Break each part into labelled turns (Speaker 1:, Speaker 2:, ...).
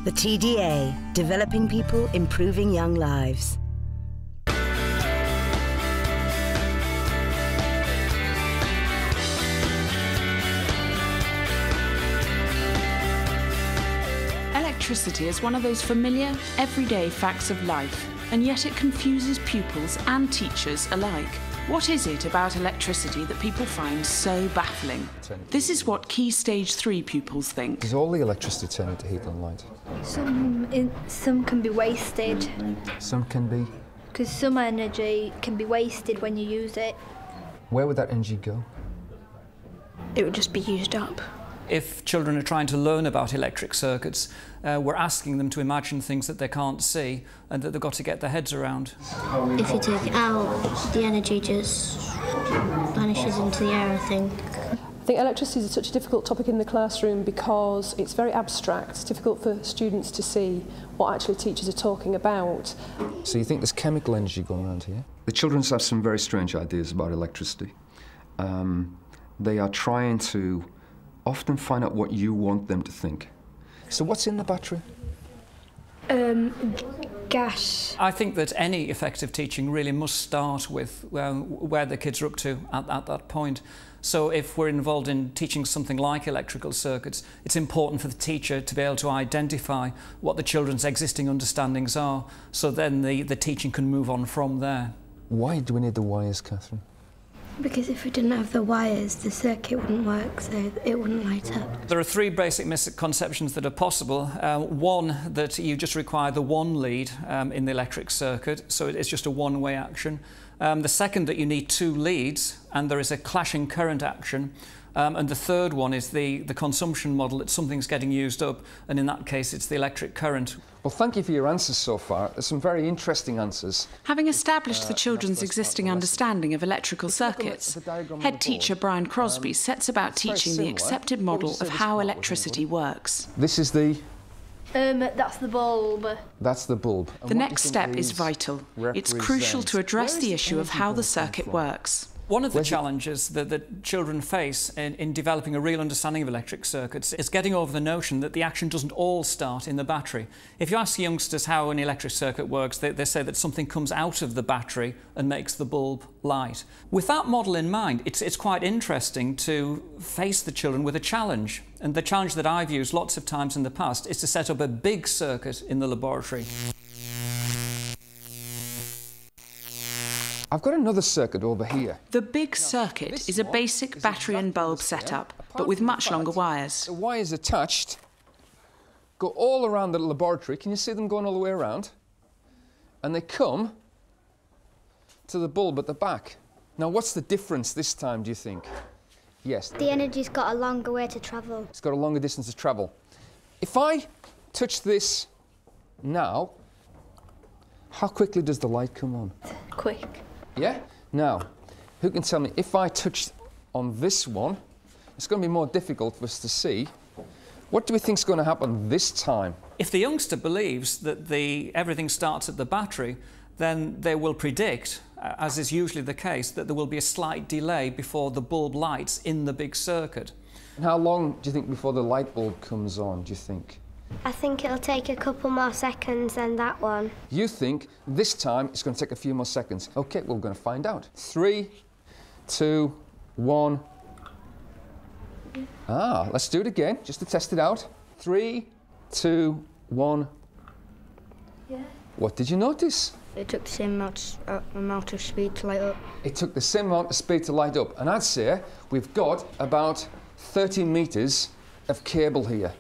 Speaker 1: The TDA, developing people, improving young lives.
Speaker 2: Electricity is one of those familiar, everyday facts of life, and yet it confuses pupils and teachers alike. What is it about electricity that people find so baffling? This is what Key Stage 3 pupils think.
Speaker 3: Does all the electricity turn into heat and light?
Speaker 4: Some can be wasted.
Speaker 3: Some can be?
Speaker 4: Because some energy can be wasted when you use it.
Speaker 3: Where would that energy go?
Speaker 4: It would just be used up.
Speaker 5: If children are trying to learn about electric circuits, we're asking them to imagine things that they can't see and that they've got to get their heads around.
Speaker 6: If you take it out, the energy just vanishes into the air, I think.
Speaker 7: I think electricity is such a difficult topic in the classroom because it's very abstract. It's difficult for students to see what actually teachers are talking about.
Speaker 3: So you think there's chemical energy going around here? The children have some very strange ideas about electricity. They are trying to often find out what you want them to think. So what's in the battery?
Speaker 4: Gas.
Speaker 5: I think that any effective teaching really must start with where the kids are up to at that point. So if we're involved in teaching something like electrical circuits, it's important for the teacher to be able to identify what the children's existing understandings are, so then the teaching can move on from there.
Speaker 3: Why do we need the wires, Catherine?
Speaker 4: Because if we didn't have the wires, the circuit wouldn't work, so it wouldn't light up.
Speaker 5: There are three basic misconceptions that are possible. One, that you just require the one lead in the electric circuit, so it's just a one-way action. The second, that you need two leads, and there is a clashing current action. And the third one is the consumption model, that something's getting used up, and in that case it's the electric current.
Speaker 3: Well, thank you for your answers so far. There's some very interesting answers.
Speaker 2: Having established the children's existing understanding of electrical circuits, head teacher Brian Crosby sets about teaching the accepted model of how electricity works.
Speaker 3: This is the...
Speaker 4: That's the bulb.
Speaker 3: That's the bulb.
Speaker 2: The next step is vital. It's crucial to address the issue of how the circuit works.
Speaker 5: One of the challenges that children face in developing a real understanding of electric circuits is getting over the notion that the action doesn't all start in the battery. If you ask youngsters how an electric circuit works, they say that something comes out of the battery and makes the bulb light. With that model in mind, it's quite interesting to face the children with a challenge. And the challenge that I've used lots of times in the past is to set up a big circuit in the laboratory.
Speaker 3: I've got another circuit over here.
Speaker 2: The big circuit is a basic battery and bulb setup, but with much longer wires.
Speaker 3: The wires attached go all around the laboratory. Can you see them going all the way around? And they come to the bulb at the back. Now, what's the difference this time, do you think? Yes.
Speaker 6: The energy's got a longer way to travel.
Speaker 3: It's got a longer distance to travel. If I touch this now, how quickly does the light come on?
Speaker 4: Quick.
Speaker 3: Yeah? Now, who can tell me, if I touch on this one, it's going to be more difficult for us to see. What do we think is going to happen this time?
Speaker 5: If the youngster believes that everything starts at the battery, then they will predict, as is usually the case, that there will be a slight delay before the bulb lights in the big circuit.
Speaker 3: And how long do you think before the light bulb comes on, do you think?
Speaker 6: I think it'll take a couple more seconds than that one.
Speaker 3: You think this time it's going to take a few more seconds. OK, we're going to find out. 3, 2, 1. Let's do it again, just to test it out. 3, 2, 1.
Speaker 4: Yeah.
Speaker 3: What did you notice?
Speaker 6: It took the same amount of speed to light up.
Speaker 3: It took the same amount of speed to light up. And I'd say we've got about 30 metres of cable here.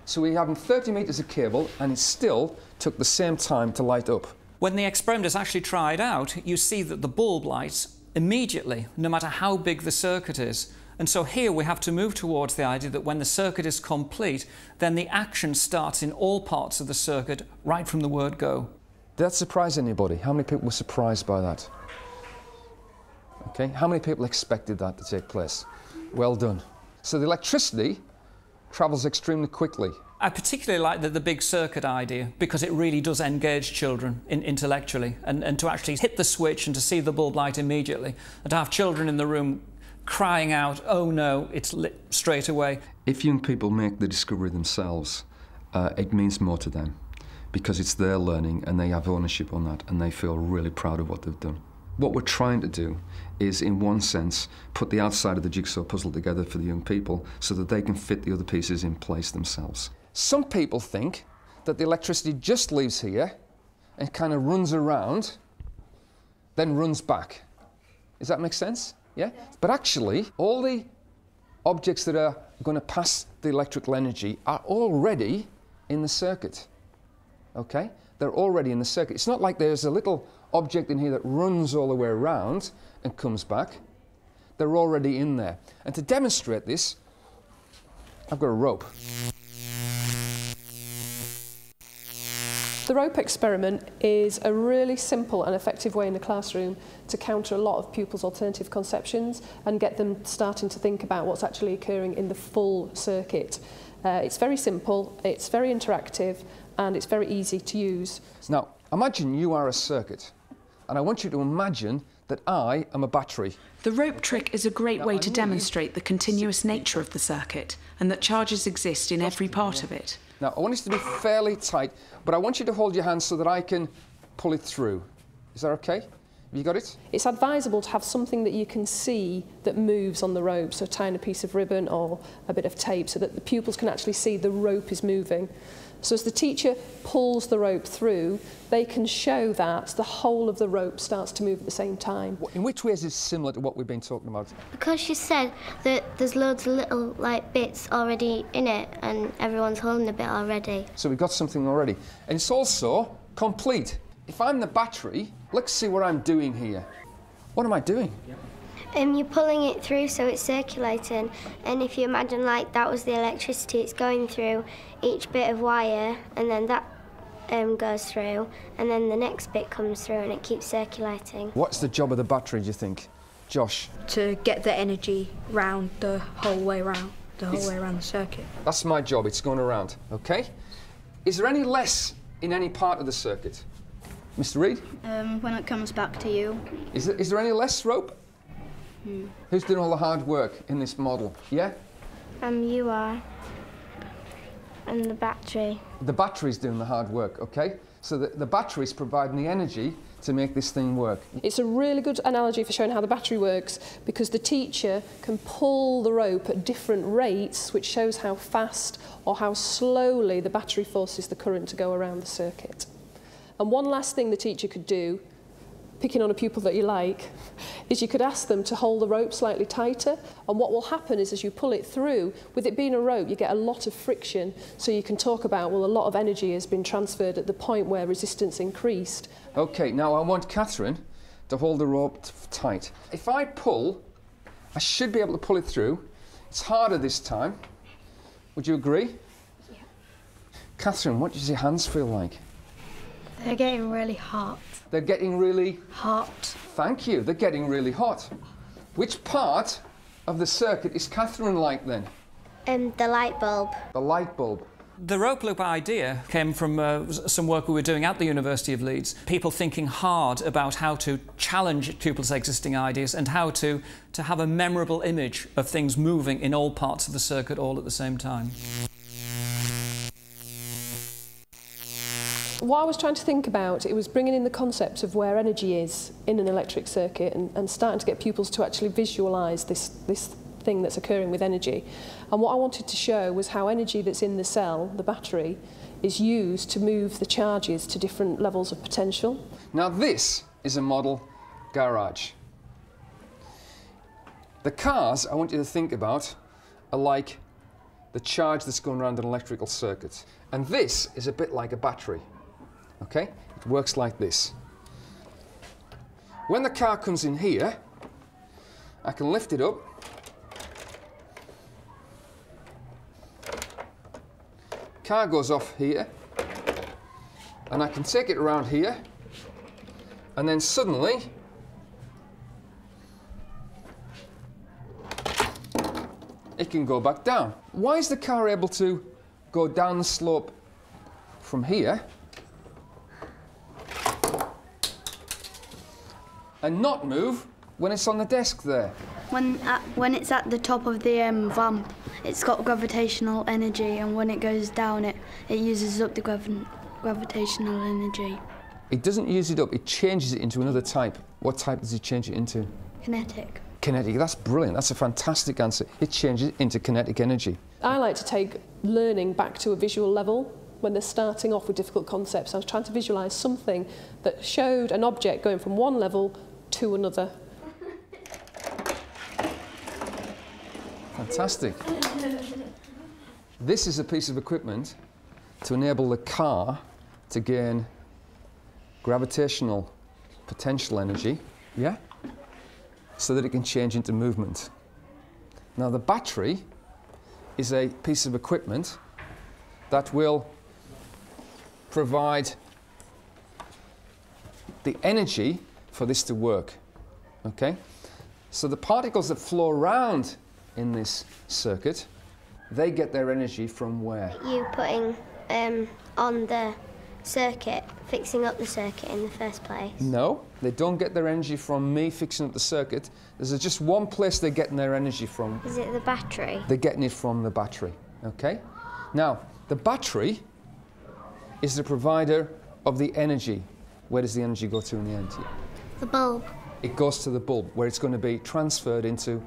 Speaker 3: So we have 30 metres of cable, and it still took the same time to light up.
Speaker 5: When the experiment is actually tried out, you see that the bulb lights immediately, no matter how big the circuit is. And so here we have to move towards the idea that when the circuit is complete, then the action starts in all parts of the circuit, right from the word go.
Speaker 3: Did that surprise anybody? How many people were surprised by that? OK, how many people expected that to take place? Well done. So the electricity travels extremely quickly.
Speaker 5: I particularly like the big circuit idea because it really does engage children intellectually, and to actually hit the switch and to see the bulb light immediately, and to have children in the room crying out, oh no, it's lit straight away.
Speaker 3: If young people make the discovery themselves, it means more to them because it's their learning and they have ownership on that and they feel really proud of what they've done. What we're trying to do is, in one sense, put the outside of the jigsaw puzzle together for the young people so that they can fit the other pieces in place themselves. Some people think that the electricity just leaves here and kind of runs around, then runs back. Does that make sense? Yeah? But actually, all the objects that are going to pass the electrical energy are already in the circuit. Okay? They're already in the circuit. It's not like there's a little object in here that runs all the way around and comes back. They're already in there. And to demonstrate this, I've got a rope.
Speaker 7: The rope experiment is a really simple and effective way in the classroom to counter a lot of pupils' alternative conceptions and get them starting to think about what's actually occurring in the full circuit. It's very simple, it's very interactive, and it's very easy to use.
Speaker 3: Now, imagine you are a circuit, and I want you to imagine that I am a battery.
Speaker 2: The rope trick is a great way to demonstrate the continuous nature of the circuit and that charges exist in every part of it.
Speaker 3: Now, I want it to be fairly tight, but I want you to hold your hand so that I can pull it through. Is that okay? Have you got it?
Speaker 7: It's advisable to have something that you can see that moves on the rope, so tying a piece of ribbon or a bit of tape so that the pupils can actually see the rope is moving. So as the teacher pulls the rope through, they can show that the whole of the rope starts to move at the same time.
Speaker 3: In which ways is it similar to what we've been talking about?
Speaker 6: Because she said that there's loads of little bits already in it and everyone's holding a bit already.
Speaker 3: So we've got something already. And it's also complete. If I'm the battery, let's see what I'm doing here. What am I doing?
Speaker 4: You're pulling it through so it's circulating, and if you imagine like that was the electricity, it's going through each bit of wire, and then that goes through, and then the next bit comes through and it keeps circulating.
Speaker 3: What's the job of the battery, do you think? Josh?
Speaker 8: To get the energy round the whole way around, the circuit.
Speaker 3: That's my job, it's going around, okay? Is there any less in any part of the circuit? Mr. Reed?
Speaker 8: When it comes back to you.
Speaker 3: Is there any less rope? Who's doing all the hard work in this model? Yeah?
Speaker 4: You are. And the battery.
Speaker 3: The battery's doing the hard work, okay? So the battery's providing the energy to make this thing work.
Speaker 7: It's a really good analogy for showing how the battery works because the teacher can pull the rope at different rates, which shows how fast or how slowly the battery forces the current to go around the circuit. And one last thing the teacher could do, picking on a pupil that you like, is you could ask them to hold the rope slightly tighter, and what will happen is as you pull it through, with it being a rope, you get a lot of friction, so you can talk about, well, a lot of energy has been transferred at the point where resistance increased.
Speaker 3: Okay, now I want Catherine to hold the rope tight. If I pull, I should be able to pull it through. It's harder this time. Would you agree?
Speaker 4: Yeah.
Speaker 3: Catherine, what does your hands feel like?
Speaker 4: They're getting really hot.
Speaker 3: They're getting really...
Speaker 4: Hot.
Speaker 3: Thank you, they're getting really hot. Which part of the circuit is Catherine like then?
Speaker 4: The light bulb.
Speaker 3: The light bulb.
Speaker 5: The rope loop idea came from some work we were doing at the University of Leeds. People thinking hard about how to challenge pupils' existing ideas and how to have a memorable image of things moving in all parts of the circuit all at the same time.
Speaker 7: What I was trying to think about, it was bringing in the concept of where energy is in an electric circuit and starting to get pupils to actually visualise this thing that's occurring with energy. And what I wanted to show was how energy that's in the cell, the battery, is used to move the charges to different levels of potential.
Speaker 3: Now this is a model garage. The cars I want you to think about are like the charge that's going around an electrical circuit. And this is a bit like a battery. Okay? It works like this. When the car comes in here, I can lift it up. Car goes off here, and I can take it around here, and then suddenly it can go back down. Why is the car able to go down the slope from here and not move when it's on the desk there?
Speaker 8: When it's at the top of the vamp, it's got gravitational energy, and when it goes down, it uses up the gravitational energy.
Speaker 3: It doesn't use it up, it changes it into another type. What type does it change it into?
Speaker 8: Kinetic.
Speaker 3: Kinetic, that's brilliant, that's a fantastic answer. It changes it into kinetic energy.
Speaker 7: I like to take learning back to a visual level. When they're starting off with difficult concepts, I was trying to visualise something that showed an object going from one level to another.
Speaker 3: Fantastic. This is a piece of equipment to enable the car to gain gravitational potential energy, yeah, so that it can change into movement. Now the battery is a piece of equipment that will provide the energy for this to work, okay? So the particles that flow around in this circuit, they get their energy from where?
Speaker 4: You putting on the circuit, fixing up the circuit in the first place.
Speaker 3: No, they don't get their energy from me fixing up the circuit. There's just one place they're getting their energy from.
Speaker 4: Is it the battery?
Speaker 3: They're getting it from the battery, okay? Now, the battery is the provider of the energy. Where does the energy go to in the end?
Speaker 6: The bulb.
Speaker 3: It goes to the bulb, where it's going to be transferred into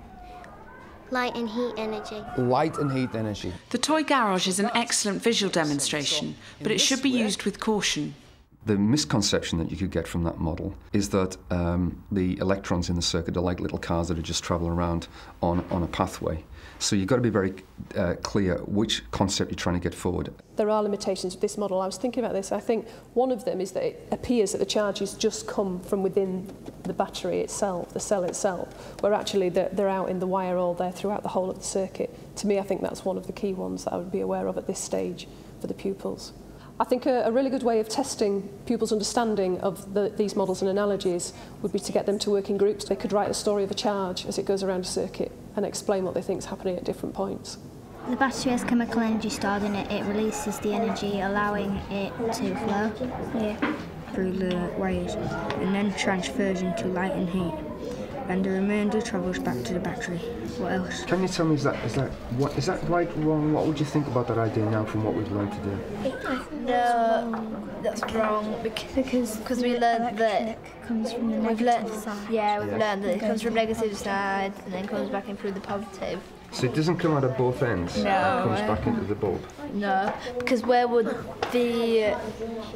Speaker 6: Light and heat energy.
Speaker 3: light and heat energy.
Speaker 2: The toy garage is an excellent visual demonstration, but it should be used with caution.
Speaker 3: The misconception that you could get from that model is that the electrons in the circuit are like little cars that are just travelling around on a pathway. So you've got to be very clear which concept you're trying to get forward.
Speaker 7: There are limitations with this model. I was thinking about this. I think one of them is that it appears that the charges just come from within the battery itself, the cell itself, where actually they're out in the wire all there throughout the whole of the circuit. To me, I think that's one of the key ones that I would be aware of at this stage for the pupils. I think a really good way of testing pupils' understanding of these models and analogies would be to get them to work in groups. They could write a story of a charge as it goes around a circuit and explain what they think is happening at different points.
Speaker 6: The battery has chemical energy stored in it. It releases the energy, allowing it to flow
Speaker 8: Through the wires, and then transfers into light and heat. And the remainder travels back to the battery. What else?
Speaker 3: Can you tell me, is that right, wrong? What would you think about that idea now from what we've learned today?
Speaker 9: No, that's wrong because we learned that
Speaker 6: comes from the negative side.
Speaker 9: Yeah, we've learned that it comes from negative side and then comes back in through the positive.
Speaker 3: So it doesn't come out of both ends?
Speaker 9: No.
Speaker 3: It comes back into the bulb?
Speaker 9: No, because where would the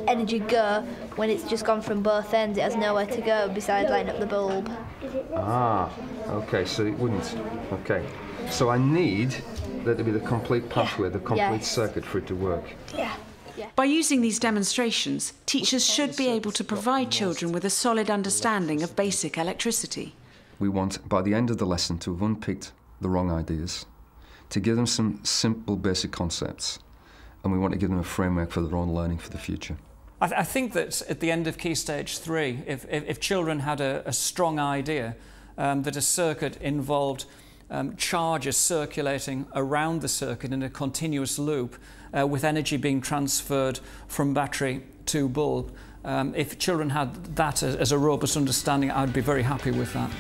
Speaker 9: energy go when it's just gone from both ends? It has nowhere to go besides lighting up the bulb.
Speaker 3: Ah, okay, so it wouldn't. Okay. So I need there to be the complete pathway, the complete circuit for it to work.
Speaker 9: Yeah.
Speaker 2: By using these demonstrations, teachers should be able to provide children with a solid understanding of basic electricity.
Speaker 3: We want, by the end of the lesson, to have unpicked the wrong ideas, to give them some simple basic concepts, and we want to give them a framework for their own learning for the future.
Speaker 5: I think that at the end of Key Stage 3, if children had a strong idea that a circuit involved charges circulating around the circuit in a continuous loop with energy being transferred from battery to bulb, if children had that as a robust understanding, I'd be very happy with that.